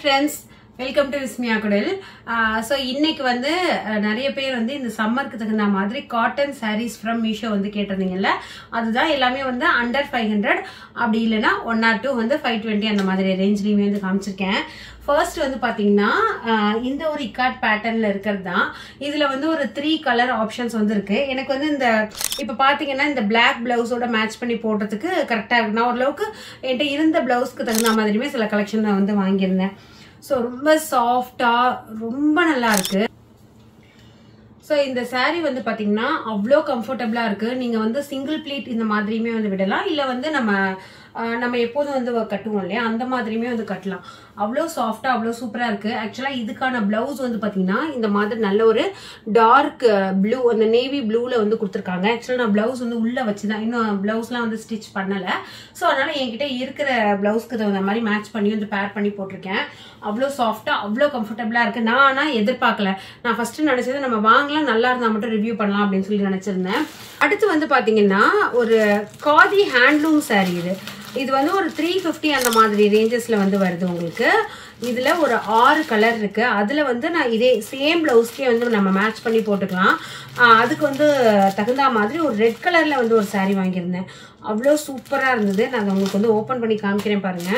friends, welcome to Vismya Kudal. So இன்னைக்கு வந்து நிறைய பேர் வந்து இந்த சம்மருக்கு தகுந்த மாதிரி காட்டன் sarees from Meesho வந்து கேட்டிருந்தீங்கல்ல, அதுதான் எல்லாமே வந்து under 500 அப்படி இல்லைன்னா 1 or 2 வந்து 520 அந்த மாதிரி ரேஞ்ச்லயுமே வந்து காமிச்சிருக்கேன். ஃபர்ஸ்ட் வந்து பாத்தீங்கன்னா இந்த ஒரு இக்காட் பேட்டர்ன்ல இருக்கிறது தான். இதுல வந்து ஒரு 3 கலர் ஆப்ஷன்ஸ் வந்து இருக்கு. எனக்கு வந்து இந்த இப்ப பாத்தீங்கன்னா இந்த பிளாக் பிளவுஸோட மேட்ச் பண்ணி போடுறதுக்கு கரெக்டா இருக்கு. நான் ஓரளவுக்கு என்கிட்ட இருந்த பிளவுஸ்க்கு தகுந்த மாதிரியுமே சில கலெக்ஷன் நான் வந்து வாங்கியிருந்தேன். ஸோ ரொம்ப சாஃப்டா ரொம்ப நல்லா இருக்கு. ஸோ இந்த சாரீ வந்து பாத்தீங்கன்னா அவ்வளோ கம்ஃபர்டபுளா இருக்கு. நீங்க வந்து சிங்கிள் பிளேட் இந்த மாதிரியுமே வந்து விடலாம், இல்ல வந்து நம்ம எப்போதும் வந்து கட்டுவோம் இல்லையா, அந்த மாதிரியுமே வந்து கட்டலாம். அவ்வளோ சாஃப்டா அவ்வளோ சூப்பரா இருக்கு. ஆக்சுவலா இதுக்கான பிளவுஸ் வந்து பாத்தீங்கன்னா இந்த மாதிரி நல்ல ஒரு டார்க் ப்ளூ, அந்த நேவி ப்ளூல வந்து கொடுத்துருக்காங்க. ஆக்சுவலா நான் பிளவுஸ் வந்து உள்ள வச்சுதான், இன்னும் பிளவுஸ்லாம் வந்து ஸ்டிச் பண்ணல. ஸோ அதனால என்கிட்ட இருக்கிற பிளவுஸ்க்கு தகுந்த மாதிரி மேட்ச் பண்ணி வந்து பேர் பண்ணி போட்டிருக்கேன். அவ்வளோ சாஃப்டா அவ்வளோ கம்ஃபர்டபுளா இருக்கு. நான் ஆனா எதிர்பார்க்கல. நான் ஃபர்ஸ்ட் நினைச்சது நம்ம வாங்கலாம், நல்லா இருந்தா மட்டும் ரிவ்யூ பண்ணலாம் அப்படின்னு சொல்லி நினைச்சிருந்தேன். அடுத்து வந்து பாத்தீங்கன்னா ஒரு காதி ஹேண்ட்லூம் சாரீ. இது வந்து ஒரு 350 அந்த மாதிரி ரேஞ்சஸ்ல வந்து வருது உங்களுக்கு. இதுல ஒரு 6 கலர் இருக்கு. அதுல வந்து நான் இதே சேம் பிளவுஸ்க்கே வந்து நம்ம மேட்ச் பண்ணி போட்டுக்கலாம். அதுக்கு வந்து தகுந்த மாதிரி ஒரு ரெட் கலர்ல வந்து ஒரு சாரீ வாங்கியிருந்தேன். அவ்வளோ சூப்பரா இருந்தது. நான் உங்களுக்கு வந்து ஓப்பன் பண்ணி காமிக்கிறேன் பாருங்க.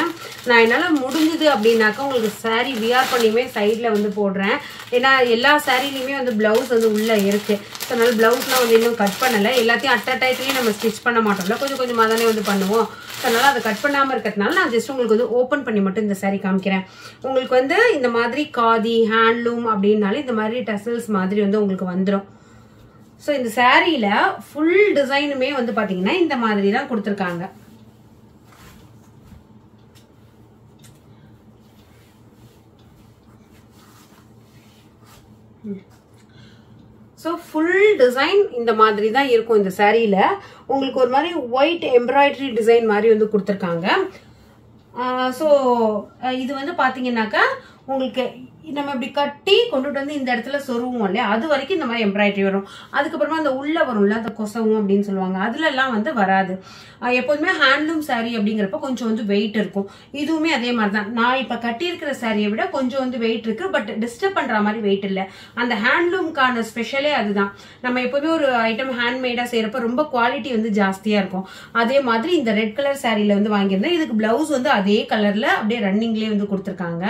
நான் என்னால முடிஞ்சது அப்படின்னாக்கா உங்களுக்கு சாரீ வியர் பண்ணியுமே சைட்ல வந்து போடுறேன். ஏன்னா எல்லா சாரீலையுமே வந்து பிளவுஸ் வந்து உள்ள இருக்கு. ஸோ அதனால பிளவுஸ்லாம் வந்து இன்னும் கட் பண்ணல. எல்லாத்தையும் அட் டைத்துலயும் நம்ம ஸ்டிச் பண்ண மாட்டோம்ல, கொஞ்சம் கொஞ்சமா தானே வந்து பண்ணுவோம். அதனால அதை கட் பண்ணாம இருக்கிறதுனால நான் ஜஸ்ட் உங்களுக்கு வந்து ஓப்பன் பண்ணி மட்டும் இந்த சாரீ காமிக்கிறேன். உங்களுக்கு வந்து இந்த மாதிரி காதி ஹேண்ட்லூம் அப்படின்னாலே இந்த மாதிரி டசல்ஸ் மாதிரி வந்து உங்களுக்கு வந்துடும். ஸோ இந்த சாரீல ஃபுல் டிசைனுமே வந்து பாத்தீங்கன்னா இந்த மாதிரி தான் கொடுத்துருக்காங்க. ஸோ ஃபுல் டிசைன் இந்த மாதிரி தான் இருக்கும். இந்த சாரீல உங்களுக்கு ஒரு மாதிரி ஒயிட் எம்ப்ராய்டரி டிசைன் மாதிரி வந்து கொடுத்துருக்காங்க. ஸோ இது வந்து பாத்தீங்கன்னாக்கா உங்களுக்கு நம்ம இப்படி கட்டி கொண்டுட்டு வந்து இந்த இடத்துல சொருவோம் இல்லையா, அது வரைக்கும் இந்த மாதிரி எம்ப்ராய்டரி வரும். அதுக்கப்புறமா அந்த உள்ள வரும்ல, அந்த கொசவும் அப்படின்னு சொல்லுவாங்க, அதுல எல்லாம் வந்து வராது. எப்போதுமே ஹேண்ட்லூம் சாரீ அப்படிங்கிறப்ப கொஞ்சம் வந்து வெயிட் இருக்கும். இதுவுமே அதே மாதிரி தான். நான் இப்ப கட்டி இருக்கிற சாரியை விட கொஞ்சம் வந்து வெயிட் இருக்கு, பட் டிஸ்டர்ப் பண்ற மாதிரி வெயிட் இல்லை. அந்த ஹேண்ட்லூம்கான ஸ்பெஷலே அதுதான். நம்ம எப்போதுமே ஒரு ஐட்டம் ஹேண்ட்மேடா செய்யறப்ப ரொம்ப குவாலிட்டி வந்து ஜாஸ்தியா இருக்கும். அதே மாதிரி இந்த ரெட் கலர் சாரீல வந்து வாங்கியிருந்தேன். இதுக்கு பிளவுஸ் வந்து அதே கலர்ல அப்படியே ரன்னிங்லயே வந்து கொடுத்துருக்காங்க.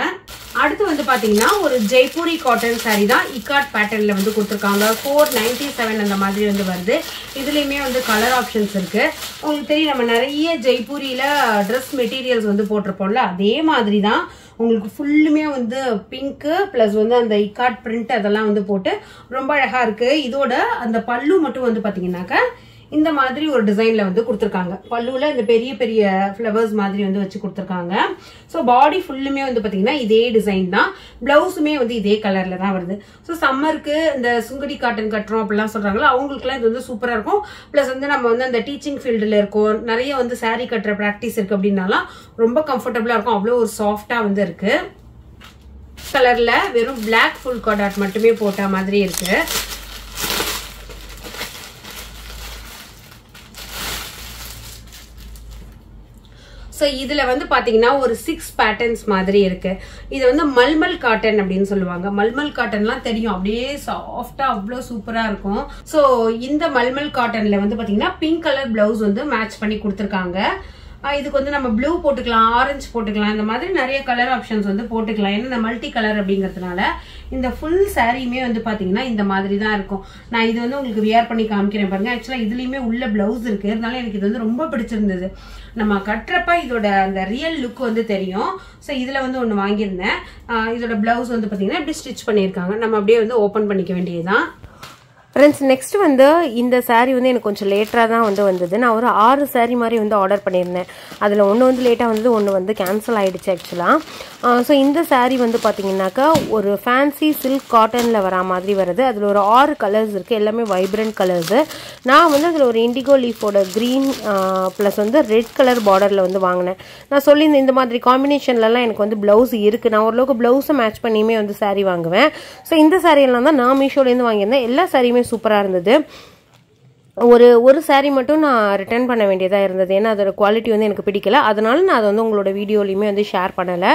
அடுத்து வந்து பாத்தீங்கன்னா ஒரு ஜெய்ப்பூரி காட்டன் சாரீ தான். இக்காட் பேட்டர்ன்ல வந்து கொடுத்துருக்காங்க. 497 அந்த மாதிரி வந்து வருது. இதுலயுமே வந்து கலர் ஆப்ஷன்ஸ் இருக்கு. உங்களுக்கு தெரியும், நம்ம நிறைய ஜெய்ப்பூரியில ட்ரெஸ் மெட்டீரியல்ஸ் வந்து போட்டிருப்போம்ல, அதே மாதிரி தான் உங்களுக்கு ஃபுல்லுமே வந்து பிங்க் பிளஸ் வந்து அந்த இக்காட் பிரிண்ட் அதெல்லாம் வந்து போட்டு ரொம்ப அழகா இருக்கு. இதோட அந்த பல்லு மட்டும் வந்து பாத்தீங்கன்னாக்கா இந்த மாதிரி ஒரு டிசைன்ல வந்து கொடுத்துருக்காங்க. பல்லுல இந்த பெரிய பெரிய ஃபிளவர்ஸ் மாதிரி வந்து வச்சு கொடுத்துருக்காங்க. ஸோ பாடி ஃபுல்லுமே வந்து பாத்தீங்கன்னா இதே டிசைன் தான். பிளவுஸுமே வந்து இதே கலர்ல தான் வருது. ஸோ சம்மருக்கு இந்த சுங்கடி காட்டன் கட்டுறோம் அப்படிலாம் சொல்றாங்களா, அவங்களுக்குலாம் இது வந்து சூப்பரா இருக்கும். பிளஸ் வந்து நம்ம வந்து அந்த டீச்சிங் ஃபீல்டுல இருக்கோம், நிறைய வந்து சாரீ கட்டுற ப்ராக்டிஸ் இருக்கு அப்படின்னாலாம் ரொம்ப கம்ஃபர்டபுளா இருக்கும். அவ்வளோ ஒரு சாஃப்டா வந்து இருக்கு. கலர்ல வெறும் பிளாக் ஃபுல் காட் மட்டுமே போட்ட மாதிரி இருக்கு. ஸோ இதுல வந்து பாத்தீங்கன்னா ஒரு 6 பேட்டர்ன்ஸ் மாதிரி இருக்கு. இது வந்து மல்மல் காட்டன் அப்படின்னு சொல்லுவாங்க. மல்மல் காட்டன்லாம் தெரியும், அப்படியே சாஃப்டா அவ்வளோ சூப்பரா இருக்கும். ஸோ இந்த மல்மல் காட்டன்ல வந்து பாத்தீங்கன்னா பிங்க் கலர் பிளவுஸ் வந்து மேட்ச் பண்ணி கொடுத்துருக்காங்க. இதுக்கு வந்து நம்ம ப்ளூ போட்டுக்கலாம், ஆரஞ்சு போட்டுக்கலாம், இந்த மாதிரி நிறைய கலர் ஆப்ஷன்ஸ் வந்து போட்டுக்கலாம். ஏன்னா மல்டி கலர் அப்படிங்கிறதுனால இந்த ஃபுல் சாரியுமே வந்து பாத்தீங்கன்னா இந்த மாதிரி தான் இருக்கும். நான் இது வந்து உங்களுக்கு வியர் பண்ணி காமிக்கிறேன் பாருங்க. ஆக்சுவலா இதுலயுமே உள்ள பிளவுஸ் இருக்கு, இருந்தாலும் எனக்கு இது வந்து ரொம்ப பிடிச்சிருந்தது. நம்ம கட்டுறப்ப இதோட அந்த ரியல் லுக் வந்து தெரியும். ஸோ இதுல வந்து ஒன்று வாங்கியிருந்தேன். இதோட பிளவுஸ் வந்து பாத்தீங்கன்னா இப்படி ஸ்டிச் பண்ணியிருக்காங்க. நம்ம அப்படியே வந்து ஓப்பன் பண்ணிக்க வேண்டியதுதான். ஃப்ரெண்ட்ஸ், நெக்ஸ்ட் வந்து இந்த சாரீ வந்து எனக்கு கொஞ்சம் லேட்டராக தான் வந்து வந்தது. நான் ஒரு 6 சாரீ மாதிரி வந்து ஆர்டர் பண்ணியிருந்தேன். அதில் ஒன்று வந்து லேட்டாக வந்தது, ஒன்று வந்து கேன்சல் ஆகிடுச்சு ஆக்சுவலாக. ஸோ இந்த சாரீ வந்து பார்த்தீங்கன்னாக்கா ஒரு ஃபேன்சி சில்க் காட்டனில் வரா மாதிரி வருது. அதில் ஒரு 6 கலர்ஸ் இருக்குது, எல்லாமே வைப்ரண்ட் கலர்ஸு. நான் வந்து அதில் ஒரு இண்டிகோ லீஃபோட க்ரீன் ப்ளஸ் வந்து ரெட் கலர் பார்டரில் வந்து வாங்கினேன். நான் சொல்லியிருந்தேன் இந்த மாதிரி காம்பினேஷன்லலாம் எனக்கு வந்து ப்ளவுஸ் இருக்குது, நான் ஓரளவுக்கு ப்ளவுஸை மேட்ச் பண்ணியுமே வந்து சாரீ வாங்குவேன். ஸோ இந்த சாரியெல்லாம் தான் நான் மீஷோலேருந்து வாங்கியிருந்தேன். எல்லா சாரியுமே சூப்பரா இருந்தது. ஒரு சாரீ மட்டும் நான் ரிட்டர்ன் பண்ண வேண்டியதாக இருந்தது. ஏன்னா அதோட குவாலிட்டி வந்து எனக்கு பிடிக்கல. அதனால நான் அதை வந்து உங்களோட வீடியோலையுமே வந்து ஷேர் பண்ணலை.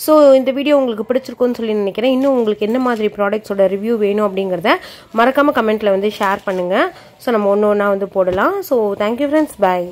ஸோ இந்த வீடியோ உங்களுக்கு பிடிச்சிருக்குன்னு சொல்லி நினைக்கிறேன். இன்னும் உங்களுக்கு என்ன மாதிரி ப்ராடக்ட்ஸோட ரிவ்யூ வேணும் அப்படிங்கிறத மறக்காமல் கமெண்ட்டில் வந்து ஷேர் பண்ணுங்கள். ஸோ நம்ம ஒன்று ஒன்றா வந்து போடலாம். ஸோ தேங்க்யூ ஃப்ரெண்ட்ஸ், பாய்.